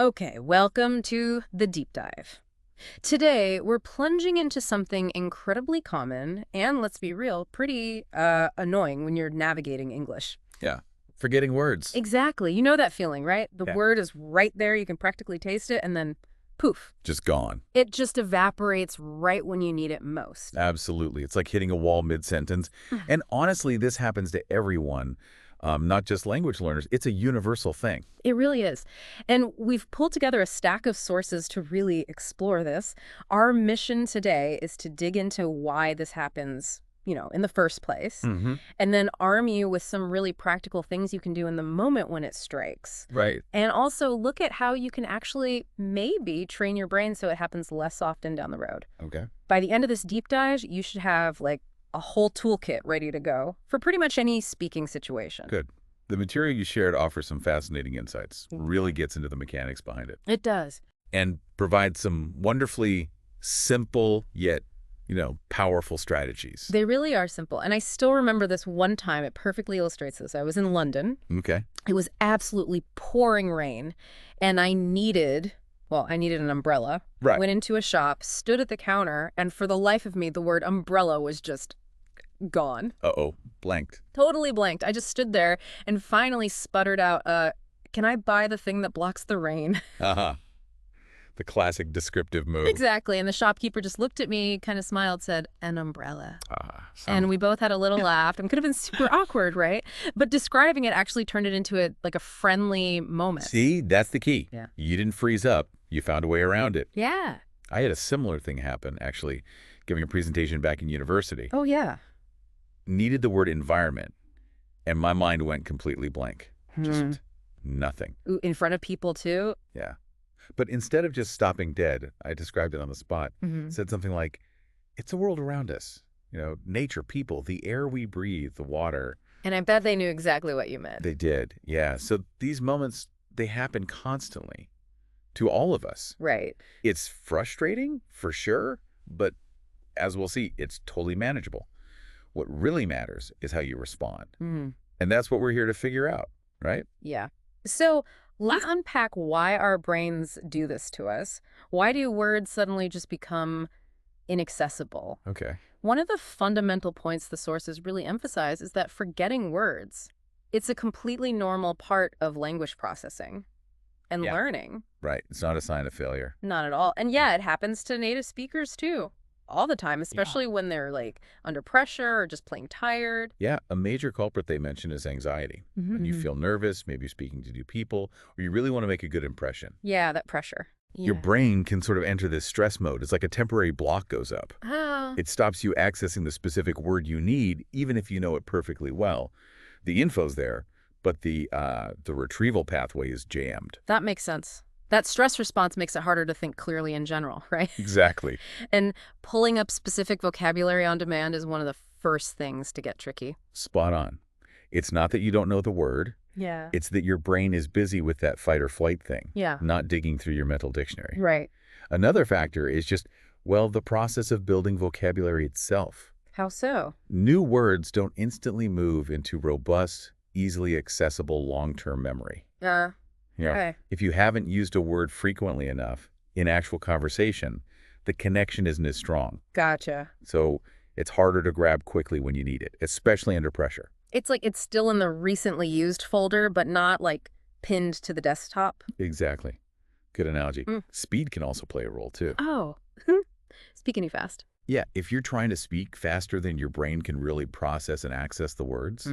Okay, welcome to the deep dive. Today, we're plunging into something incredibly common and, let's be real, pretty annoying when you're navigating English. Yeah. Forgetting words. Exactly. You know that feeling, right? The Yeah. word is right there, you can practically taste it, and then poof. Just gone. It just evaporates right when you need it most. Absolutely. It's like hitting a wall mid-sentence. And honestly, this happens to everyone, not just language learners. It's a universal thing. It really is. And we've pulled together a stack of sources to really explore this. Our mission today is to dig into why this happens, in the first place, and then arm you with some really practical things you can do in the moment when it strikes. Right. And also look at how you can actually maybe train your brain so it happens less often down the road. Okay. By the end of this deep dive, you should have like a whole toolkit ready to go for pretty much any speaking situation. Good. The material you shared offers some fascinating insights, really gets into the mechanics behind it, It does. and provides some wonderfully simple yet, powerful strategies. They really are simple. And I still remember this one time. It perfectly illustrates this. I was in London. Okay. It was absolutely pouring rain, and I needed an umbrella. Right. Went into a shop, stood at the counter, and for the life of me, the word umbrella was just gone. Uh-oh. Blanked. Totally blanked. I just stood there and finally sputtered out, can I buy the thing that blocks the rain? Uh-huh. The classic descriptive move. Exactly. And the shopkeeper just looked at me, kind of smiled, said, an umbrella. And We both had a little laugh. And could have been super awkward, right? But describing it actually turned it into a friendly moment. See, that's the key. Yeah. You didn't freeze up. You found a way around it. Yeah. I had a similar thing happen, actually, giving a presentation back in university. Oh, yeah. Needed the word environment, and my mind went completely blank. Just nothing. Ooh, in front of people, too? Yeah. But instead of just stopping dead, I described it on the spot, said something like, it's the world around us. Nature, people, the air we breathe, the water. And I bet they knew exactly what you meant. They did, yeah. So these moments, they happen constantly to all of us. Right. It's frustrating, for sure, but as we'll see, it's totally manageable. What really matters is how you respond. And that's what we're here to figure out, right? Yeah. So let's unpack why our brains do this to us. Why do words suddenly just become inaccessible? Okay. One of the fundamental points the sources really emphasize is that forgetting words, it's a completely normal part of language processing and learning. Right. It's not a sign of failure. Not at all. And yeah, it happens to native speakers too. All the time, especially when they're like under pressure or just plain tired. Yeah, a major culprit they mention is anxiety. When you feel nervous, maybe you're speaking to new people, or you really want to make a good impression. Yeah, that pressure. Your brain can sort of enter this stress mode. It's like a temporary block goes up. Oh. It stops you accessing the specific word you need, even if you know it perfectly well. The info's there, but the retrieval pathway is jammed. That makes sense. That stress response makes it harder to think clearly in general, right? Exactly. And pulling up specific vocabulary on demand is one of the first things to get tricky. Spot on. It's not that you don't know the word. Yeah. It's that your brain is busy with that fight or flight thing, Yeah. not digging through your mental dictionary. Right. Another factor is just, the process of building vocabulary itself. How so? New words don't instantly move into robust, easily accessible long-term memory. Okay. If you haven't used a word frequently enough in actual conversation, the connection isn't as strong. Gotcha. So it's harder to grab quickly when you need it, especially under pressure. It's like it's still in the recently used folder, but not like pinned to the desktop. Exactly. Good analogy. Speed can also play a role too. Oh. Speak any fast. Yeah, if you're trying to speak faster than your brain can really process and access the words,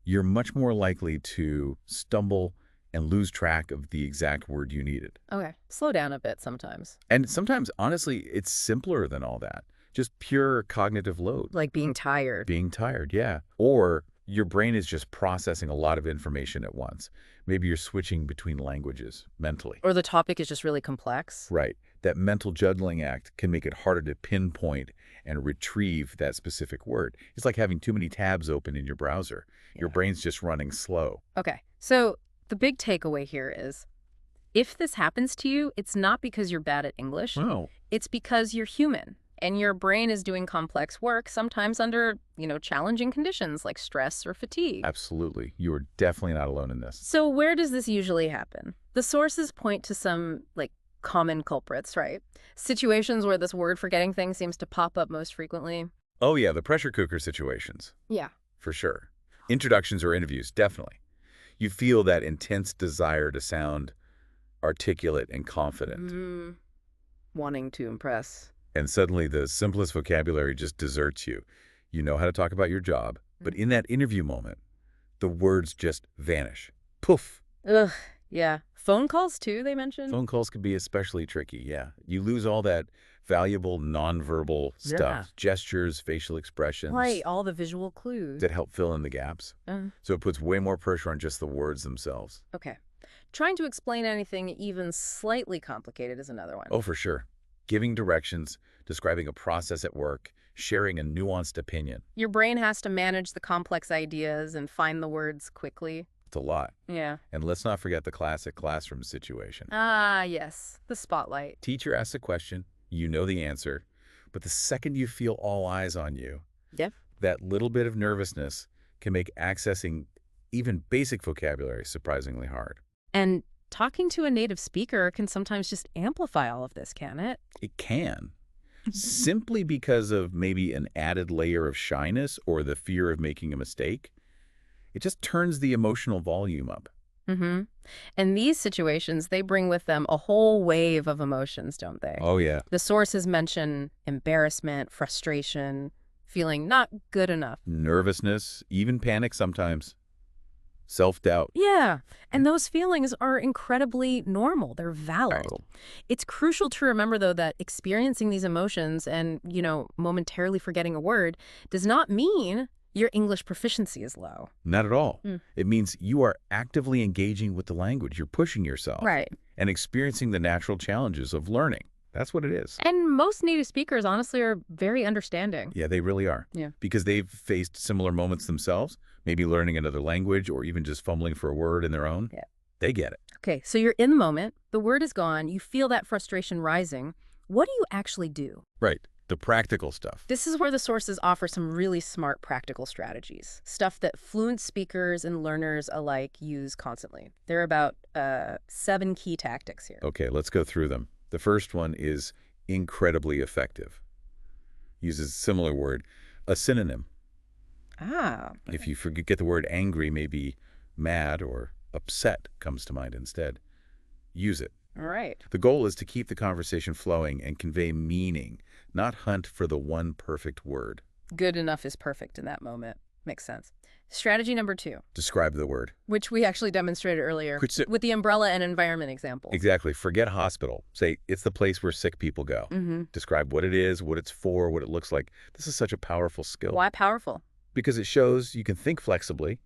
you're much more likely to stumble and lose track of the exact word you needed. Okay. Slow down a bit sometimes. And sometimes, honestly, it's simpler than all that. Just pure cognitive load. Like being tired. Being tired, yeah. Or your brain is just processing a lot of information at once. Maybe you're switching between languages mentally. Or the topic is just really complex. Right. That mental juggling act can make it harder to pinpoint and retrieve that specific word. It's like having too many tabs open in your browser. Your brain's just running slow. Okay. So the big takeaway here is, if this happens to you, it's not because you're bad at English. Oh. It's because you're human. And your brain is doing complex work, sometimes under, challenging conditions like stress or fatigue. Absolutely. You are definitely not alone in this. So where does this usually happen? The sources point to some, common culprits, right? Situations where this word forgetting thing seems to pop up most frequently. Oh, yeah, the pressure cooker situations. Yeah. For sure. Introductions or interviews, definitely. You feel that intense desire to sound articulate and confident. Wanting to impress. And suddenly the simplest vocabulary just deserts you. You know how to talk about your job, but in that interview moment, the words just vanish. Poof. Ugh, yeah. Phone calls too, they mentioned? Phone calls can be especially tricky, yeah. You lose all that valuable nonverbal stuff, Yeah. gestures, facial expressions. Right, all the visual clues. That help fill in the gaps. So it puts way more pressure on just the words themselves. Okay. Trying to explain anything even slightly complicated is another one. Oh, for sure. Giving directions, describing a process at work, sharing a nuanced opinion. Your brain has to manage the complex ideas and find the words quickly. It's a lot. Yeah. And let's not forget the classic classroom situation. Ah, yes. The spotlight. Teacher asks a question, you know the answer, but the second you feel all eyes on you, Yep. that little bit of nervousness can make accessing even basic vocabulary surprisingly hard. And talking to a native speaker can sometimes just amplify all of this, can it? It can. Simply because of maybe an added layer of shyness or the fear of making a mistake. It just turns the emotional volume up. Mm-hmm. And these situations, they bring with them a whole wave of emotions, don't they? Oh, yeah. The sources mention embarrassment, frustration, feeling not good enough. Nervousness, even panic sometimes. Self-doubt. Yeah, and those feelings are incredibly normal. They're valid. It's crucial to remember, though, that experiencing these emotions and, momentarily forgetting a word does not mean your English proficiency is low. Not at all. It means you are actively engaging with the language. You're pushing yourself. Right. And experiencing the natural challenges of learning. That's what it is. And most native speakers, honestly, are very understanding. Yeah, they really are. Yeah. Because they've faced similar moments themselves, maybe learning another language or even just fumbling for a word in their own. Yeah. They get it. Okay, so you're in the moment. The word is gone. You feel that frustration rising. What do you actually do? Right. The practical stuff. This is where the sources offer some really smart practical strategies, stuff that fluent speakers and learners alike use constantly. There are about 7 key tactics here. Okay, let's go through them. The first one is incredibly effective. Uses a similar word, a synonym. Ah. If you forget the word angry, maybe mad or upset comes to mind instead. Use it. All right. The goal is to keep the conversation flowing and convey meaning, not hunt for the one perfect word. Good enough is perfect in that moment. Makes sense. Strategy number 2. Describe the word. Which we actually demonstrated earlier with the umbrella and environment example. Exactly. Forget hospital. Say, it's the place where sick people go. Describe what it is, what it's for, what it looks like. This is such a powerful skill. Why powerful? Because it shows you can think flexibly.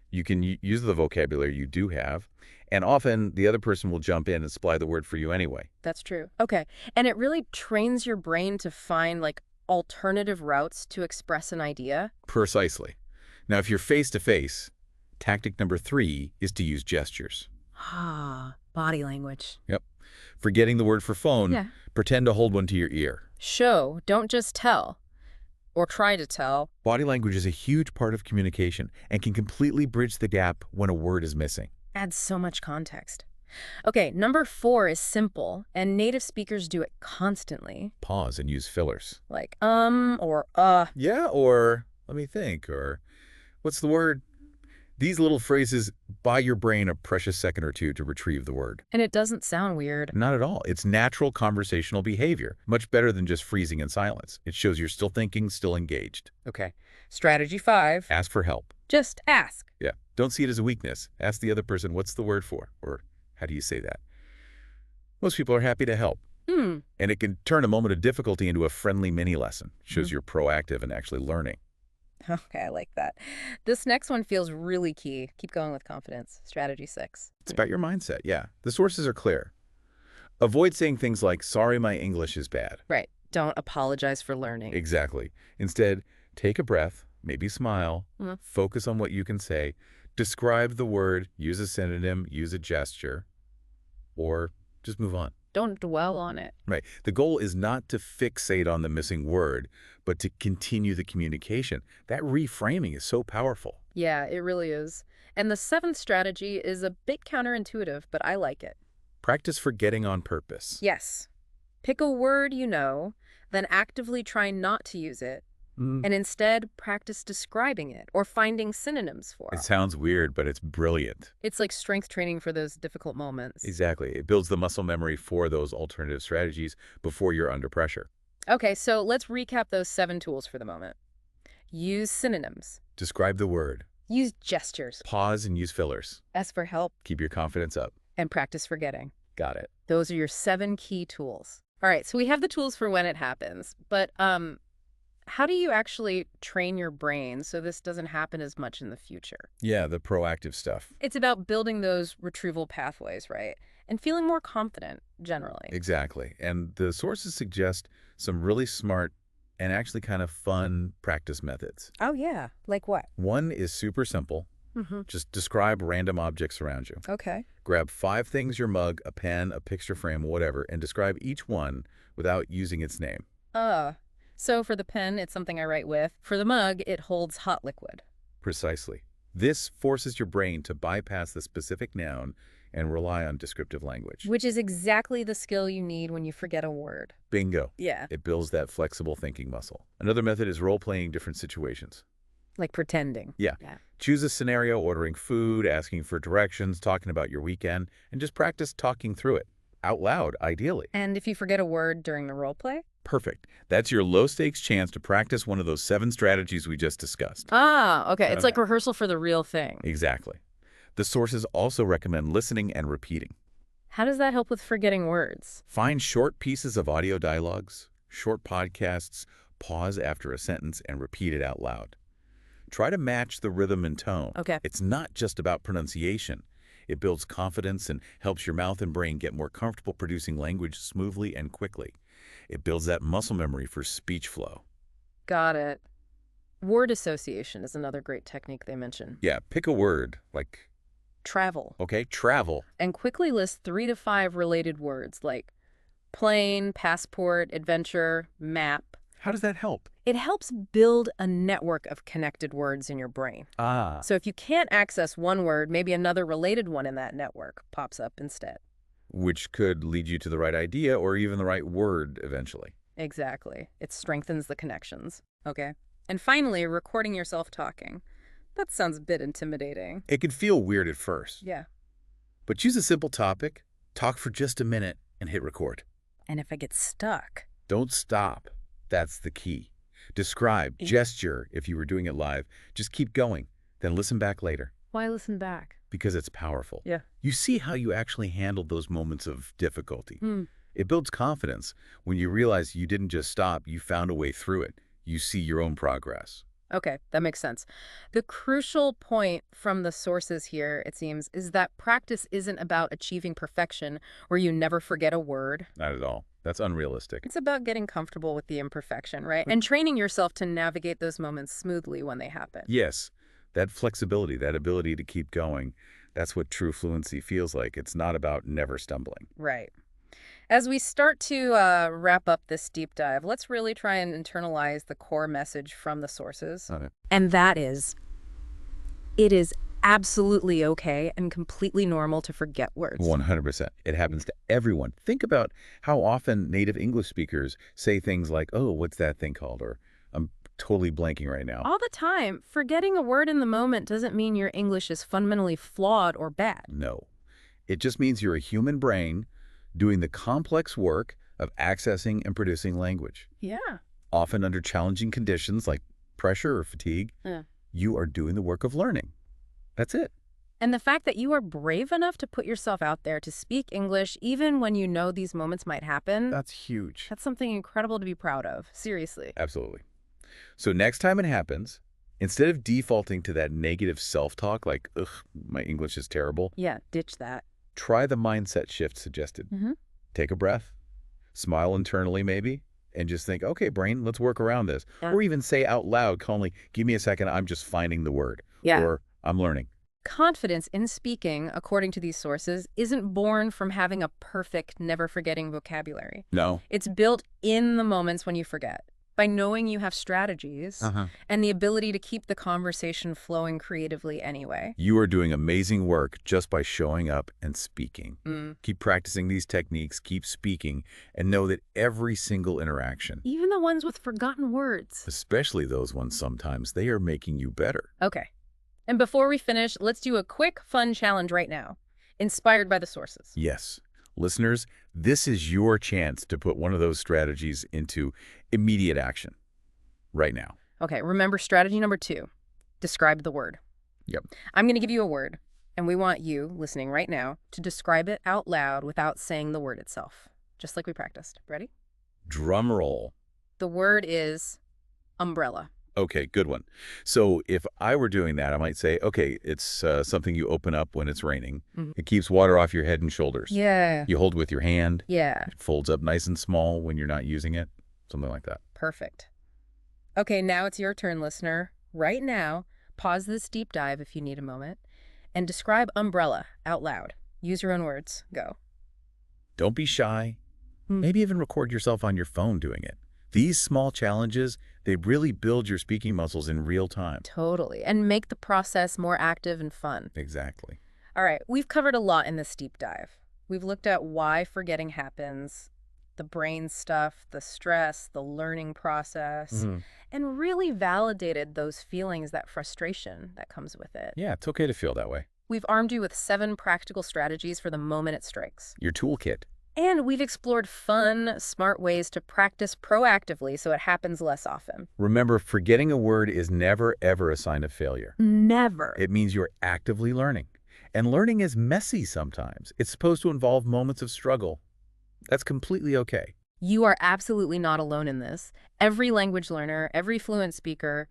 You can use the vocabulary you do have. And often the other person will jump in and supply the word for you anyway. That's true. Okay. And it really trains your brain to find alternative routes to express an idea. Precisely. Now, if you're face-to-face, tactic number 3 is to use gestures. Ah, body language. Yep. Forgetting the word for phone, pretend to hold one to your ear. Show, don't just tell. Or try to tell. Body language is a huge part of communication and can completely bridge the gap when a word is missing. Adds so much context. Okay, number 4 is simple, and native speakers do it constantly. Pause and use fillers. Like, or Yeah, or let me think, or what's the word? These little phrases buy your brain a precious second or two to retrieve the word. And it doesn't sound weird. Not at all. It's natural conversational behavior, much better than just freezing in silence. It shows you're still thinking, still engaged. Okay. Strategy 5. Ask for help. Just ask. Yeah. Don't see it as a weakness. Ask the other person, what's the word for? Or how do you say that? Most people are happy to help. And it can turn a moment of difficulty into a friendly mini lesson. Shows you're proactive and actually learning. Okay, I like that. This next one feels really key. Keep going with confidence. Strategy 6. It's about your mindset, yeah. The sources are clear. Avoid saying things like, sorry, my English is bad. Right. Don't apologize for learning. Exactly. Instead, take a breath, maybe smile, focus on what you can say, describe the word, use a synonym, use a gesture, or just move on. Don't dwell on it. Right. The goal is not to fixate on the missing word, but to continue the communication. That reframing is so powerful. Yeah, it really is. And the seventh strategy is a bit counterintuitive, but I like it. Practice forgetting on purpose. Yes. Pick a word you know, then actively try not to use it, and instead practice describing it or finding synonyms for It it. sounds weird, but it's brilliant. It's like strength training for those difficult moments. Exactly. It builds the muscle memory for those alternative strategies before you're under pressure. Okay, so let's recap those 7 tools for the moment. Use synonyms. Describe the word. Use gestures. Pause and use fillers. Ask for help. Keep your confidence up. And practice forgetting. Got it. Those are your 7 key tools. All right, so we have the tools for when it happens, but how do you actually train your brain so this doesn't happen as much in the future? Yeah, the proactive stuff. It's about building those retrieval pathways, right? And feeling more confident, generally. Exactly. And the sources suggest some really smart and actually kind of fun practice methods. Oh, yeah. Like what? One is super simple. Just describe random objects around you. Okay. Grab 5 things: your mug, a pen, a picture frame, whatever, and describe each one without using its name. So for the pen, it's something I write with. For the mug, it holds hot liquid. Precisely. This forces your brain to bypass the specific noun and rely on descriptive language. Which is exactly the skill you need when you forget a word. Bingo. Yeah. It builds that flexible thinking muscle. Another method is role-playing different situations. Like pretending. Yeah. Choose a scenario: ordering food, asking for directions, talking about your weekend, and just practice talking through it. Out loud, ideally. And if you forget a word during the role play? Perfect. That's your low-stakes chance to practice one of those 7 strategies we just discussed. Okay. It's like rehearsal for the real thing. Exactly. The sources also recommend listening and repeating. How does that help with forgetting words? Find short pieces of audio dialogues, short podcasts, pause after a sentence, and repeat it out loud. Try to match the rhythm and tone. Okay. It's not just about pronunciation. It builds confidence and helps your mouth and brain get more comfortable producing language smoothly and quickly. It builds that muscle memory for speech flow. Got it. Word association is another great technique they mention. Yeah, pick a word, like, Travel. okay, travel. And quickly list 3 to 5 related words like plane, passport, adventure, map. How does that help? It helps build a network of connected words in your brain. So if you can't access one word, maybe another related one in that network pops up instead. Which could lead you to the right idea or even the right word eventually. Exactly. It strengthens the connections. Okay. And finally, recording yourself talking. That sounds a bit intimidating. It could feel weird at first. Yeah. But choose a simple topic, talk for just a minute, and hit record. And if I get stuck? Don't stop. That's the key. Describe, gesture if you were doing it live. Just keep going. Then listen back later. Why listen back? Because it's powerful. Yeah. You see how you actually handled those moments of difficulty. It builds confidence when you realize you didn't just stop, you found a way through it. You see your own progress. Okay, that makes sense. The crucial point from the sources here, it seems, is that practice isn't about achieving perfection where you never forget a word. Not at all. That's unrealistic. It's about getting comfortable with the imperfection, right? And training yourself to navigate those moments smoothly when they happen. Yes, that flexibility, that ability to keep going, that's what true fluency feels like. It's not about never stumbling. Right. As we start to wrap up this deep dive, let's really try and internalize the core message from the sources. Okay. And that is, it is absolutely okay and completely normal to forget words. 100%. It happens to everyone. Think about how often native English speakers say things like, oh, what's that thing called? Or I'm totally blanking right now. All the time. Forgetting a word in the moment doesn't mean your English is fundamentally flawed or bad. No. It just means you're a human brain doing the complex work of accessing and producing language. Yeah. Often under challenging conditions like pressure or fatigue, you are doing the work of learning. That's it. And the fact that you are brave enough to put yourself out there to speak English, even when you know these moments might happen, That's huge. that's something incredible to be proud of. Seriously. Absolutely. So next time it happens, instead of defaulting to that negative self-talk like, ugh, my English is terrible, Yeah, ditch that. try the mindset shift suggested. Take a breath, smile internally maybe, and just think, okay, brain, let's work around this. Yeah. Or even say out loud calmly, give me a second, I'm just finding the word. Yeah. Or I'm learning. Confidence in speaking, according to these sources, isn't born from having a perfect, never-forgetting vocabulary. No. It's built in the moments when you forget, by knowing you have strategies and the ability to keep the conversation flowing creatively anyway. You are doing amazing work just by showing up and speaking. Keep practicing these techniques, keep speaking, and know that every single interaction, Even the ones with forgotten words. especially those ones sometimes, they are making you better. Okay. And before we finish, let's do a quick, fun challenge right now, inspired by the sources. Yes. Listeners, this is your chance to put one of those strategies into immediate action right now. Okay, remember strategy number 2. Describe the word. Yep. I'm going to give you a word, and we want you, listening right now, to describe it out loud without saying the word itself, just like we practiced. Ready? Drum roll. The word is umbrella. Okay, good one. So if I were doing that, I might say, okay, it's something you open up when it's raining. It keeps water off your head and shoulders. Yeah. You hold with your hand. Yeah. It folds up nice and small when you're not using it. Something like that. Perfect. Okay, now it's your turn, listener. Right now, pause this deep dive if you need a moment, and describe umbrella out loud. Use your own words. Go. Don't be shy. Maybe even record yourself on your phone doing it. These small challenges, they really build your speaking muscles in real time. Totally. And make the process more active and fun. Exactly. All right, we've covered a lot in this deep dive. We've looked at why forgetting happens, the brain stuff, the stress, the learning process, and really validated those feelings, that frustration that comes with it. Yeah, it's okay to feel that way. We've armed you with 7 practical strategies for the moment it strikes. Your toolkit. And we've explored fun, smart ways to practice proactively so it happens less often. Remember, forgetting a word is never, ever a sign of failure. Never. It means you're actively learning. And learning is messy sometimes. It's supposed to involve moments of struggle. That's completely okay. You are absolutely not alone in this. Every language learner, every fluent speaker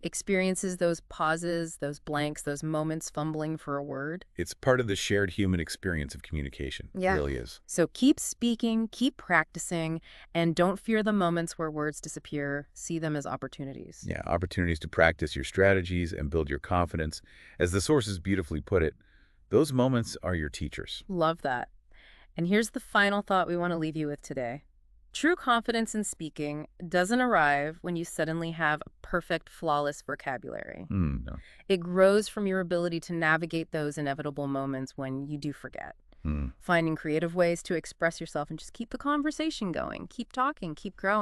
experiences those pauses, those blanks, those moments fumbling for a word. It's part of the shared human experience of communication. Yeah. It really is. So keep speaking, keep practicing, and don't fear the moments where words disappear. See them as opportunities. Yeah, opportunities to practice your strategies and build your confidence. As the sources beautifully put it, those moments are your teachers. Love that. And here's the final thought we want to leave you with today. True confidence in speaking doesn't arrive when you suddenly have a perfect, flawless vocabulary. No. It grows from your ability to navigate those inevitable moments when you do forget. Finding creative ways to express yourself and just keep the conversation going. Keep talking, keep growing.